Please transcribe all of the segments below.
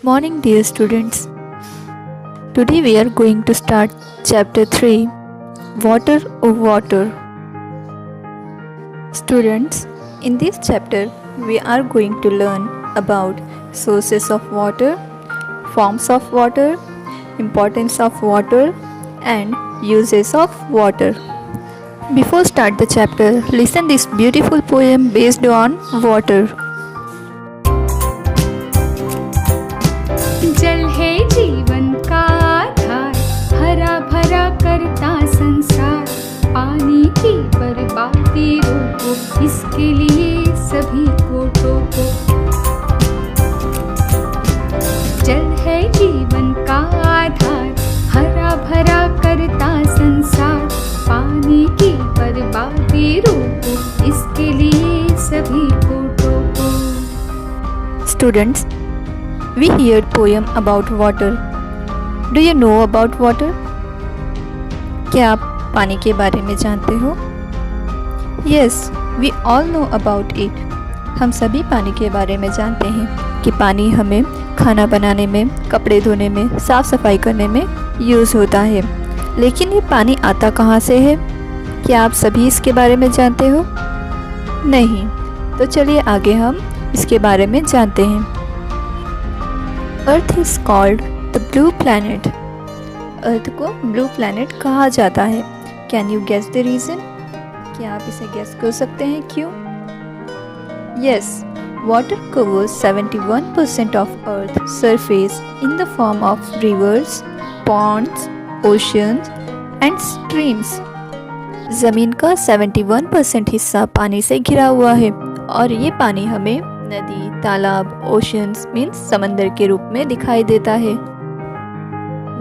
morning, dear students. Today we are going to start chapter 3 Water of Water. Students, in this chapter we are going to learn about sources of water, forms of water, importance of water, and uses of water. Before start the chapter, listen this beautiful poem based on water. जल है जीवन का आधार, हरा भरा करता संसार। पानी की बर्बादी रोको, इसके लिए सभी को टोको। जल है जीवन का आधार, हरा भरा करता संसार। पानी की बर्बादी रोको, इसके लिए सभी को टोको। Students, we heard poem about water. Do you know about water? क्या आप पानी के बारे में जानते हो? Yes, we all know about it. हम सभी पानी के बारे में जानते हैं कि पानी हमें खाना बनाने में, कपड़े धोने में, साफ सफाई करने में यूज़ होता है। लेकिन ये पानी आता कहाँ से है? क्या आप सभी इसके बारे में जानते हो? नहीं। तो चलिए आगे हम इसके बारे में जानते हैं। Earth is called the blue planet. अर्थ को ब्लू प्लैनेट कहा जाता है। Can you guess the reason? क्या आप इसे guess कर सकते हैं क्यों? Yes, water covers 71% of Earth's surface in the form of rivers, ponds, oceans and streams. ज़मीन का 71% हिस्सा पानी से घिरा हुआ है और ये पानी हमें नदी, तालाब, ओशंस मीन्स समंदर के रूप में दिखाई देता है।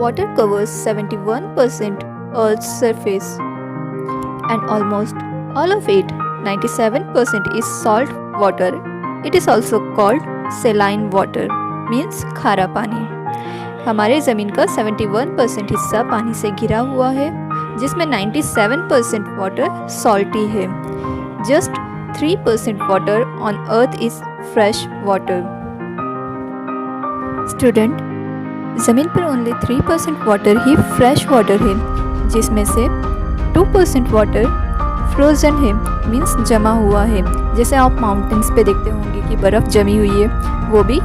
Water covers 71% Earth's surface and almost all of it, 97% is salt water. It is also called saline water, means खारा पानी। हमारे ज़मीन का 71% हिस्सा पानी से घिरा हुआ है, जिसमें 97% वाटर सॉल्टी है। Just 3% water on earth is fresh water. Student, ज़मीन पर ओनली 3% वाटर ही फ्रेश वाटर है, जिसमें से 2% वाटर फ्रोज़न है, मीन्स जमा हुआ है। जैसे आप माउंटेन्स पे देखते होंगे कि बर्फ़ जमी हुई है, वो भी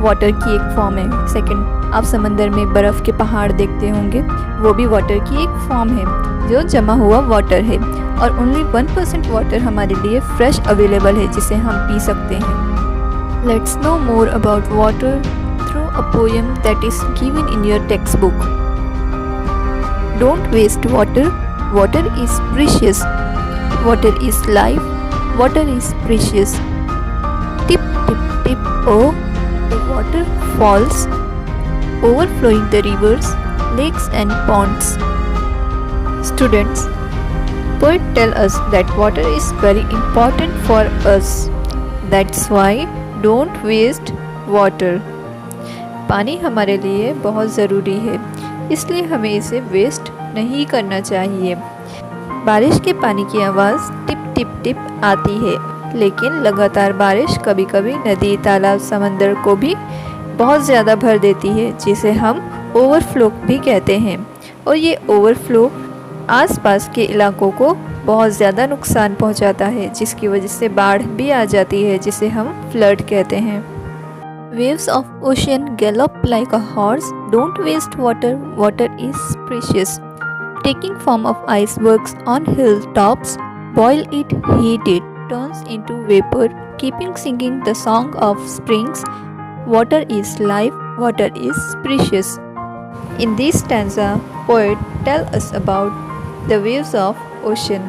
वाटर की एक फॉर्म है। सेकंड, आप समंदर में बर्फ़ के पहाड़ देखते होंगे, वो भी वाटर की एक फॉर्म है जो जमा हुआ वाटर है। और ओनली 1% वाटर हमारे लिए फ्रेश अवेलेबल है, जिसे हम पी सकते हैं। Let's no more about water through a poem that is given in your textbook. Don't waste water. Water is precious. Water is life. Water is precious. Tip, tip, tip, oh, the water falls, overflowing the rivers, lakes and ponds. Students, poet tell us that water is very important for us. That's why don't waste water. पानी हमारे लिए बहुत ज़रूरी है, इसलिए हमें इसे waste नहीं करना चाहिए। बारिश के पानी की आवाज़ टिप टिप टिप आती है, लेकिन लगातार बारिश कभी कभी नदी, तालाब, समंदर को भी बहुत ज़्यादा भर देती है, जिसे हम ओवरफ्लो भी कहते हैं। और ये ओवरफ्लो आसपास के इलाकों को बहुत ज़्यादा नुकसान पहुंचाता है, जिसकी वजह से बाढ़ भी आ जाती है, जिसे हम फ्लड कहते हैं। Waves of ocean gallop like a horse. Don't waste water. Water is precious. Taking form of icebergs on hilltops, boil it, heat it, turns into vapor, keeping singing the song of springs. Water is life. Water is precious. In this stanza, poet tell us about the waves of ocean.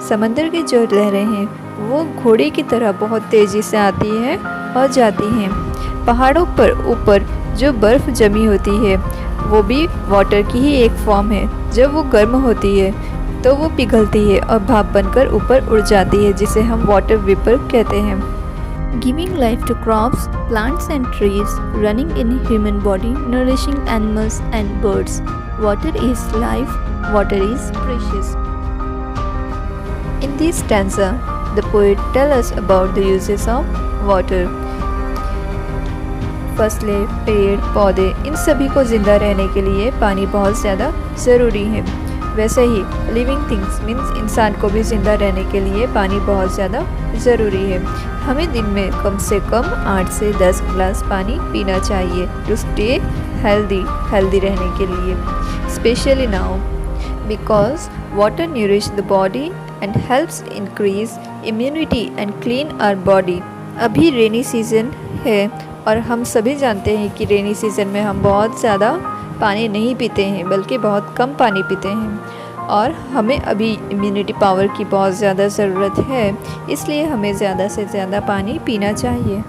समंदर की जो लहरें हैं वो घोड़े की तरह बहुत तेज़ी से आती हैं और जाती हैं। पहाड़ों पर ऊपर जो बर्फ़ जमी होती है वो भी वाटर की ही एक फॉर्म है। जब वो गर्म होती है तो वो पिघलती है और भाप बनकर ऊपर उड़ जाती है, जिसे हम वाटर वेपर कहते हैं। Giving life to crops, plants and trees, running in human body, nourishing animals and birds. Water is life. Water is precious. In this stanza, the poet tells us about the uses of water. फसलें, पेड़, पौधे, इन सभी को ज़िंदा रहने के लिए पानी बहुत ज़्यादा ज़रूरी है। वैसे ही लिविंग थिंग्स मीन्स इंसान को भी ज़िंदा रहने के लिए पानी बहुत ज़्यादा ज़रूरी है। हमें दिन में कम से कम 8 से 10 गिलास पानी पीना चाहिए टू स्टे हेल्दी रहने के लिए, specially now because water nourish the body and helps increase immunity and clean our body. अभी रेनी सीज़न है और हम सभी जानते हैं कि रेनी सीज़न में हम बहुत ज़्यादा पानी नहीं पीते हैं, बल्कि बहुत कम पानी पीते हैं और हमें अभी इम्यूनिटी पावर की बहुत ज़्यादा ज़रूरत है, इसलिए हमें ज़्यादा से ज़्यादा पानी पीना चाहिए।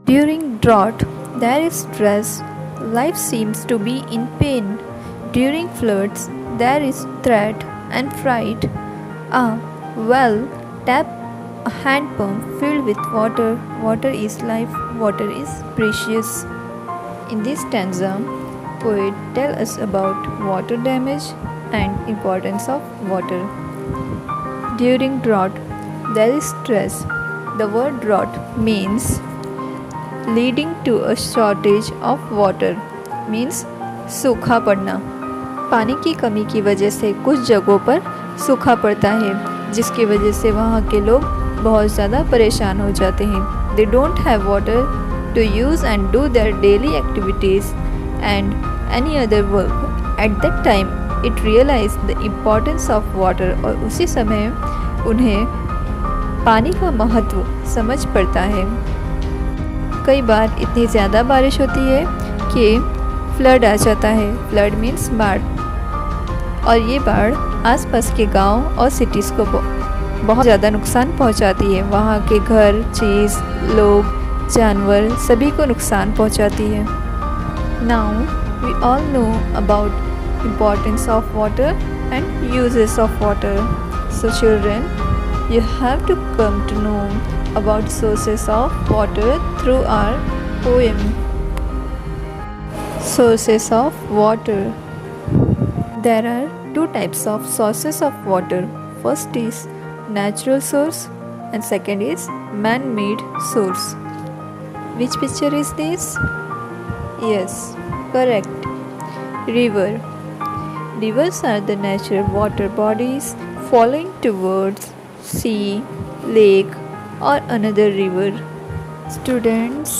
During drought there is stress, life seems to be in pain. During floods there is threat and fright. Well, tap a hand pump filled with water. Water is life, water is precious. In this stanza, poet tell us about water damage and importance of water. During drought, there is stress. The word drought means leading to a shortage of water, means सूखा पड़ना। पानी की कमी की वजह से कुछ जगहों पर सूखा पड़ता है, जिसकी वजह से वहाँ के लोग बहुत ज़्यादा परेशान हो जाते हैं। They don't have water to use and do their daily activities and any other work. At that time it realise the importance of water, और उसी समय उन्हें पानी का महत्व समझ पड़ता है। कई बार इतनी ज़्यादा बारिश होती है कि फ्लड आ जाता है। फ्लड मीन्स बाढ़, और ये बाढ़ आसपास के गांव और सिटीज़ को बहुत ज़्यादा नुकसान पहुंचाती है। वहाँ के घर, चीज़, लोग, जानवर सभी को नुकसान पहुंचाती है। Now we all know about importance of water and uses of water. So children, you have to come to know about sources of water through our poem. Sources of water. There are two types of sources of water. First is natural source and second is man-made source. Which picture is this? Yes, correct. River. Rivers are the natural water bodies flowing towards sea, lake or another river. Students,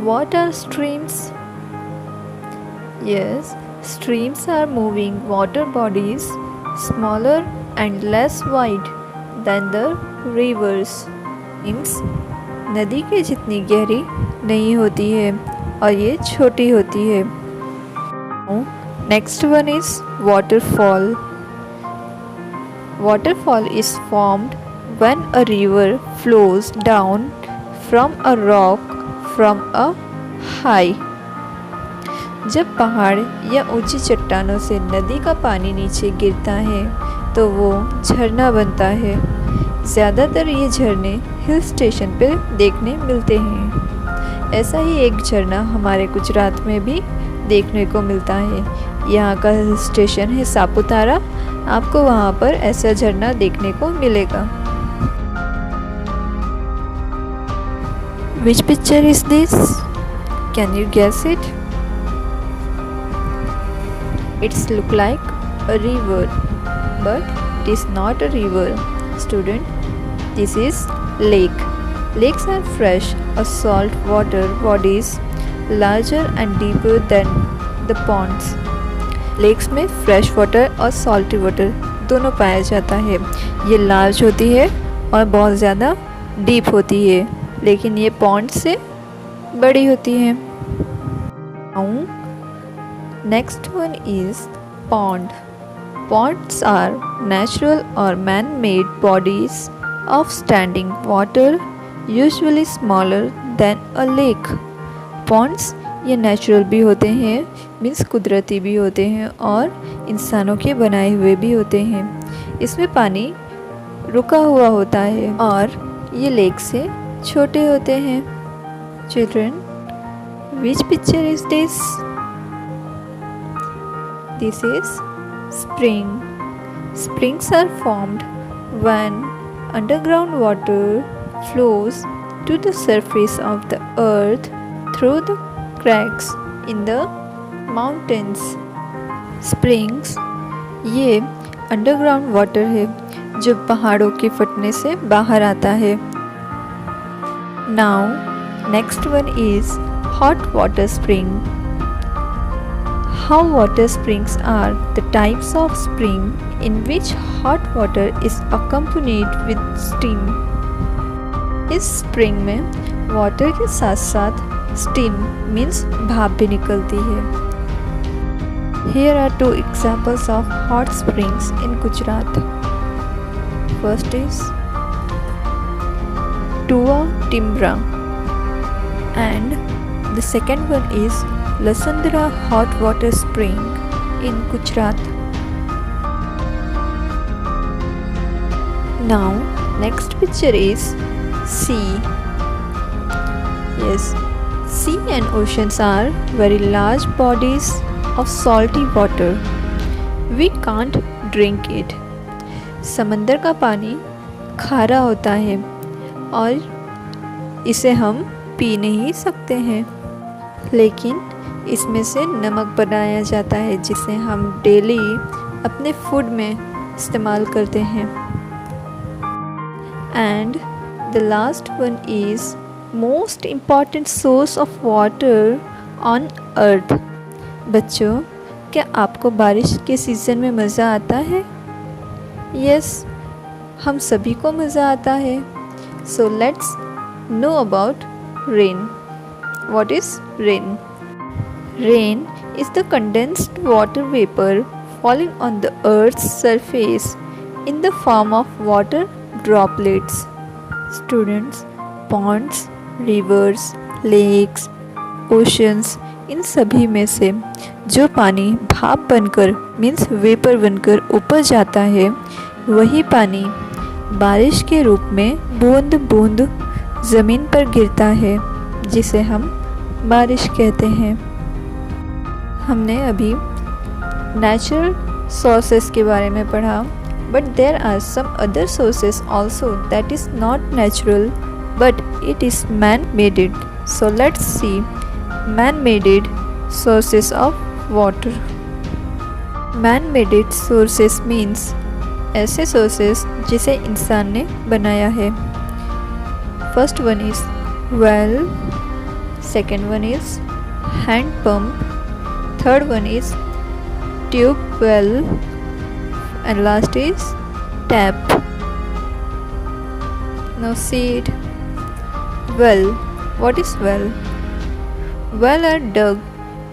what are streams? Yes, streams are moving water bodies smaller and less wide than the rivers. Means नदी के जितनी गहरी नहीं होती है और ये छोटी होती है. Next one is waterfall. Waterfall is formed when a river flows down from a rock from a high. जब पहाड़ या ऊंची चट्टानों से नदी का पानी नीचे गिरता है तो वो झरना बनता है. ज़्यादातर ये झरने हिल स्टेशन पर देखने मिलते हैं. ऐसा ही एक झरना हमारे गुजरात में भी देखने को मिलता है. यहाँ का हिल स्टेशन है सापुतारा. आपको वहाँ पर ऐसा झरना देखने को मिलेगा. Which picture is this? Can you guess it? It's look like a river, but it is not a river. Student, this is lake. Lakes are fresh or salt water bodies, larger and deeper than the ponds. Lakes में fresh water और salty water दोनों पाया जाता है. ये large होती है और बहुत ज़्यादा डीप होती है, लेकिन ये पॉन्ड से बड़ी होती है. Next one is pond. Ponds are natural or man-made bodies of standing water, usually smaller than a lake. Ponds ये नेचुरल भी होते हैं, मीन्स कुदरती भी होते हैं, और इंसानों के बनाए हुए भी होते हैं. इसमें पानी रुका हुआ होता है और ये लेक से छोटे होते हैं. Children, which picture is this? This is spring. Springs are formed when underground water flows to the surface of the earth through the cracks in the mountains. Springs ये अंडरग्राउंड वाटर है जो पहाड़ों के फटने से बाहर आता है. Now next one is hot water spring. How water springs are the types of spring in which hot water is accompanied with steam. इस स्प्रिंग में वाटर के साथ साथ स्टीम मीन्स भाप भी निकलती है. Here are two examples of hot springs in Gujarat. First is Tua Timbra and the second one is Lasandra Hot Water Spring in Gujarat. Now next picture is sea. Yes, sea and oceans are very large bodies of salty water. We can't drink it. समंदर का पानी खारा होता है और इसे हम P नहीं सकते हैं, लेकिन इसमें से नमक बनाया जाता है जिसे हम डेली अपने फूड में इस्तेमाल करते हैं. And the last one is most important source of water on earth. बच्चों, क्या आपको बारिश के सीज़न में मज़ा आता है? यस, हम सभी को मज़ा आता है. So let's know about rain. What is rain? Rain is the condensed water vapor falling on the earth's surface in the form of water droplets. Students, ponds, rivers, lakes, oceans, इन सभी में से जो पानी भाप बनकर मीन्स वेपर बनकर ऊपर जाता है, वही पानी बारिश के रूप में बूंद बूंद ज़मीन पर गिरता है, जिसे हम बारिश कहते हैं. हमने अभी नेचुरल सोर्सेस के बारे में पढ़ा, but there are some other sources also that is not natural but it is man made. So let's see man made sources of water. Man made sources means ऐसे सोर्सेस जिसे इंसान ने बनाया है. First one is well, second one is hand pump, third one is tube well, and last is tap. Now see it. Well, what is well? Well are dug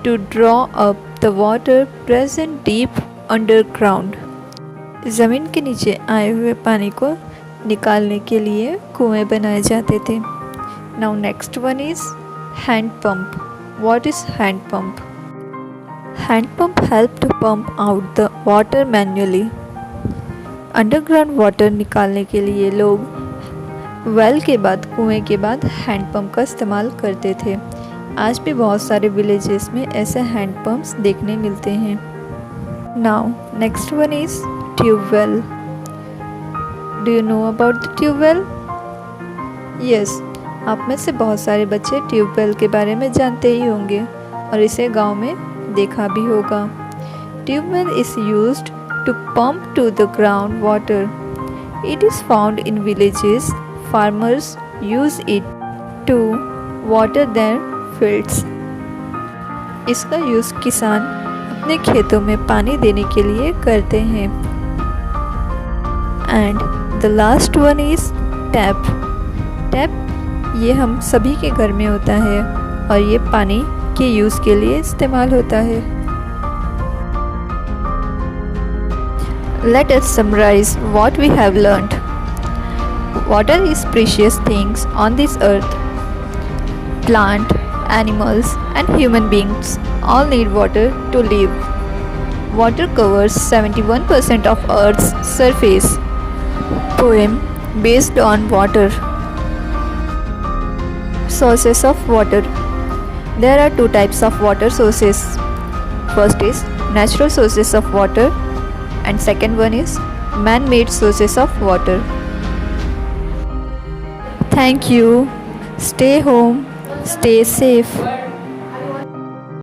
to draw up the water present deep underground. ज़मीन के नीचे आए हुए पानी को निकालने के लिए कुएं बनाए जाते थे. Now next one is hand pump. What is hand pump? Hand pump help to pump out the water manually. Underground water निकालने के लिए लोग वेल के बाद कुएं के बाद हैंड पंप का इस्तेमाल करते थे. आज भी बहुत सारे विलेजेस में ऐसे हैंड पंप्स देखने मिलते हैं. Now next one is tubewell. Do you know about the tubewell? Yes, आप में से बहुत सारे बच्चे ट्यूबवेल के बारे में जानते ही होंगे और इसे गांव में देखा भी होगा. Tubewell is used to pump to the ground water. It is found in villages. Farmers use it to water their fields. इसका यूज़ किसान अपने खेतों में पानी देने के लिए करते हैं. And the last one is tap. Tap ये हम सभी के घर में होता है और ये पानी के यूज़ के लिए इस्तेमाल होता है. Let us summarize what we have learned. Water is precious things on this earth. Plant, animals and human beings all need water to live. Water covers 71% of Earth's surface. Poem based on water. Sources of water. There are two types of water sources. First is natural sources of water and second one is man-made sources of water. Thank you. Stay home, Stay safe.